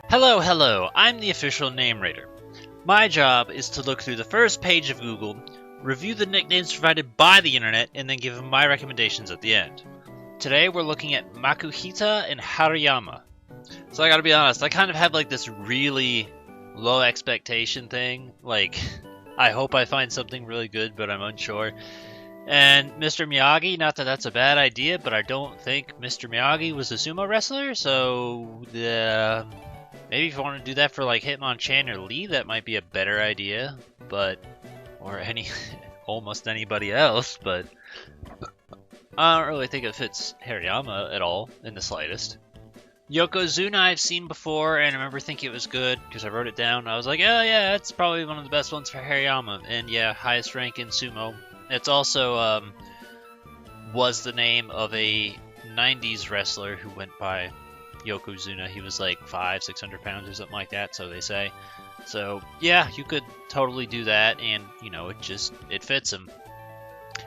Hello, hello, I'm the official name raider. My job is to look through the first page of Google, review the nicknames provided by the internet, and then give them my recommendations at the end. Today we're looking at Makuhita and Hariyama. So I gotta be honest, I kind of have like this really low expectation thing. Like, I hope I find something really good, but I'm unsure. And Mr. Miyagi, not that that's a bad idea, but I don't think Mr. Miyagi was a sumo wrestler, so maybe if you want to do that for like Hitmonchan or Lee, that might be a better idea, but or any almost anybody else, but I don't really think it fits Hariyama at all in the slightest. Yokozuna I've seen before, and I remember thinking it was good because I wrote it down. I was like, oh yeah, that's probably one of the best ones for Hariyama, and yeah, highest rank in sumo. It's also was the name of a 90s wrestler who went by Yokozuna. He was like 500-600 pounds or something like that, so they say. So yeah, you could totally do that, and you know, it fits him.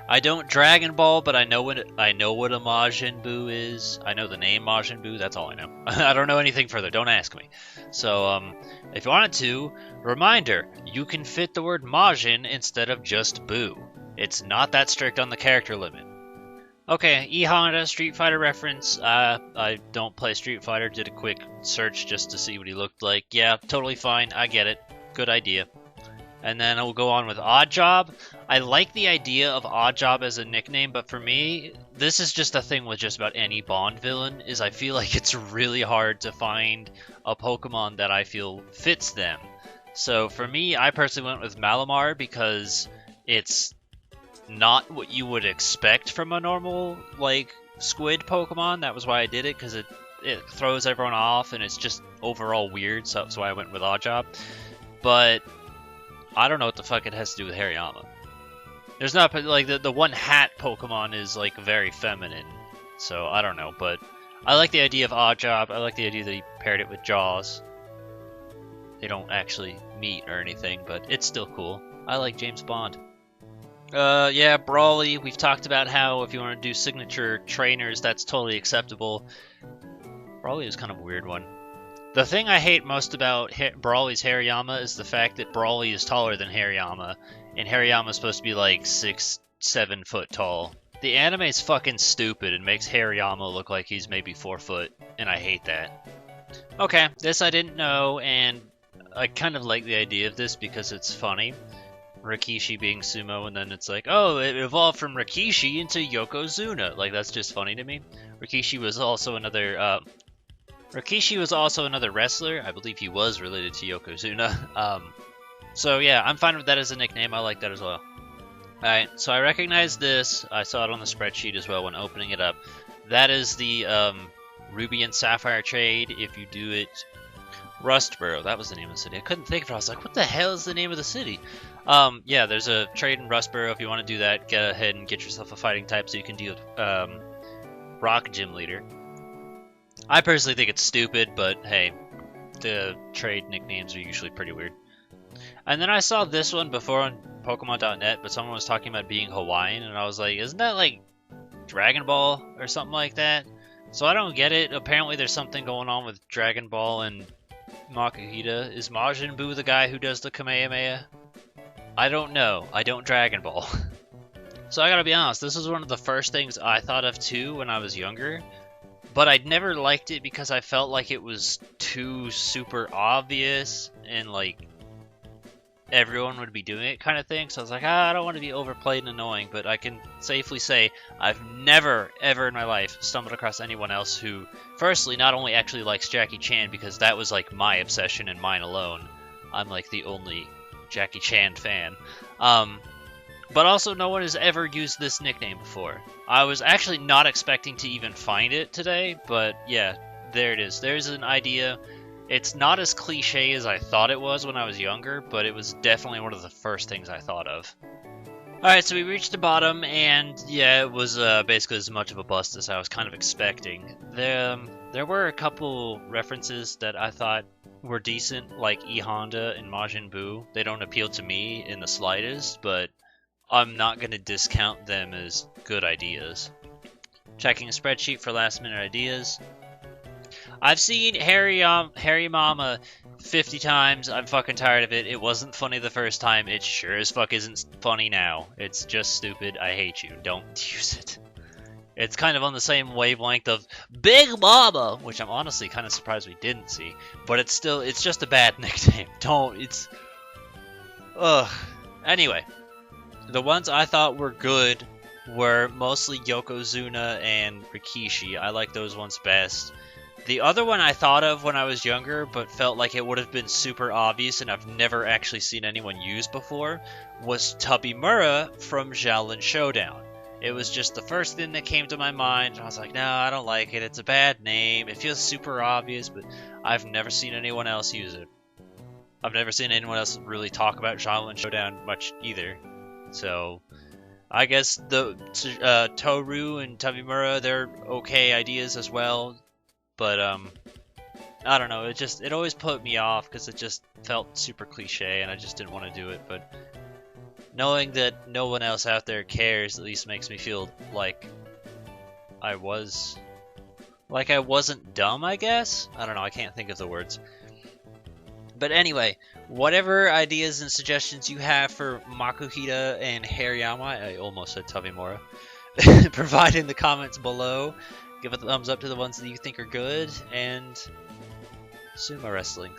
I don't Dragon Ball, but I know what a Majin Buu is. I know the name Majin Buu. That's all I know. I don't know anything further. Don't ask me. So if you wanted to, reminder: you can fit the word Majin instead of just Buu. It's not that strict on the character limit. Okay, EHonda, Street Fighter reference. I don't play Street Fighter. Did a quick search just to see what he looked like. Yeah, totally fine. I get it. Good idea. And then we'll go on with Odd Job. I like the idea of Odd Job as a nickname, but for me, this is just a thing with just about any Bond villain, is I feel like it's really hard to find a Pokemon that I feel fits them. So for me, I personally went with Malamar because it's not what you would expect from a normal, like, squid Pokemon. That was why I did it, because it throws everyone off, and it's just overall weird, so that's why I went with Oddjob. But I don't know what the fuck it has to do with Hariyama. There's not, like, the one hat Pokemon is, like, very feminine, so I don't know, but I like the idea of Oddjob. I like the idea that he paired it with Jaws. They don't actually meet or anything, but it's still cool. I like James Bond. Yeah, Brawley. We've talked about how if you want to do signature trainers, that's totally acceptable. Brawley is kind of a weird one. The thing I hate most about Brawley's Hariyama is the fact that Brawley is taller than Hariyama, and Hariyama is supposed to be like 6-7 foot tall. The anime is fucking stupid and makes Hariyama look like he's maybe 4 foot, and I hate that. Okay, this I didn't know, and I kind of like the idea of this because it's funny. Rikishi being sumo, and then it's like, oh, it evolved from Rikishi into Yokozuna. Like, that's just funny to me. Rikishi was also another wrestler. I believe he was related to Yokozuna. So yeah, I'm fine with that as a nickname. I like that as well. Alright, so I recognize this. I saw it on the spreadsheet as well when opening it up. That is the Ruby and Sapphire trade. If you do it, Rustboro, that was the name of the city. I couldn't think of it. I was like, what the hell is the name of the city? Yeah, there's a trade in Rustboro. If you want to do that, go ahead and get yourself a fighting type so you can deal with Rock Gym Leader. I personally think it's stupid, but hey, the trade nicknames are usually pretty weird. And then I saw this one before on Pokemon.net, but someone was talking about being Hawaiian, and I was like, isn't that like Dragon Ball or something like that? So I don't get it. Apparently there's something going on with Dragon Ball and Makuhita. Is Majin Buu the guy who does the Kamehameha? I don't know. I don't Dragon Ball. So I gotta be honest, this was one of the first things I thought of too when I was younger. But I'd never liked it because I felt like it was too super obvious and like everyone would be doing it kind of thing. So I was like, I don't want to be overplayed and annoying, but I can safely say I've never, ever in my life stumbled across anyone else who, firstly, not only actually likes Jackie Chan, because that was like my obsession and mine alone. I'm like the only Jackie Chan fan. But also no one has ever used this nickname before. I was actually not expecting to even find it today, but yeah, there it is. There's an idea. It's not as cliche as I thought it was when I was younger, but it was definitely one of the first things I thought of. Alright, so we reached the bottom, and yeah, it was basically as much of a bust as I was kind of expecting. There were a couple references that I thought were decent, like EHonda and Majin Buu. They don't appeal to me in the slightest, but I'm not going to discount them as good ideas. Checking a spreadsheet for last minute ideas. I've seen Hariyama 50 times. I'm fucking tired of it. It wasn't funny the first time. It sure as fuck isn't funny now. It's just stupid. I hate you. Don't use it. It's kind of on the same wavelength of Big Mama, which I'm honestly kind of surprised we didn't see. But it's just a bad nickname. Ugh. Anyway, the ones I thought were good were mostly Yokozuna and Rikishi. I like those ones best. The other one I thought of when I was younger, but felt like it would have been super obvious and I've never actually seen anyone use before, was Tabimura from Shaolin Showdown. It was just the first thing that came to my mind, and I was like, no, I don't like it. It's a bad name. It feels super obvious, but I've never seen anyone else use it. I've never seen anyone else really talk about Shaolin Showdown much either. So, I guess the Toru and Tabimura, they're okay ideas as well. But, I don't know. It always put me off because it just felt super cliche, and I just didn't want to do it. But knowing that no one else out there cares at least makes me feel like I wasn't dumb, I guess? I don't know, I can't think of the words. But anyway, whatever ideas and suggestions you have for Makuhita and Hariyama, I almost said Tabimura, provide in the comments below. Give a thumbs up to the ones that you think are good, and sumo wrestling.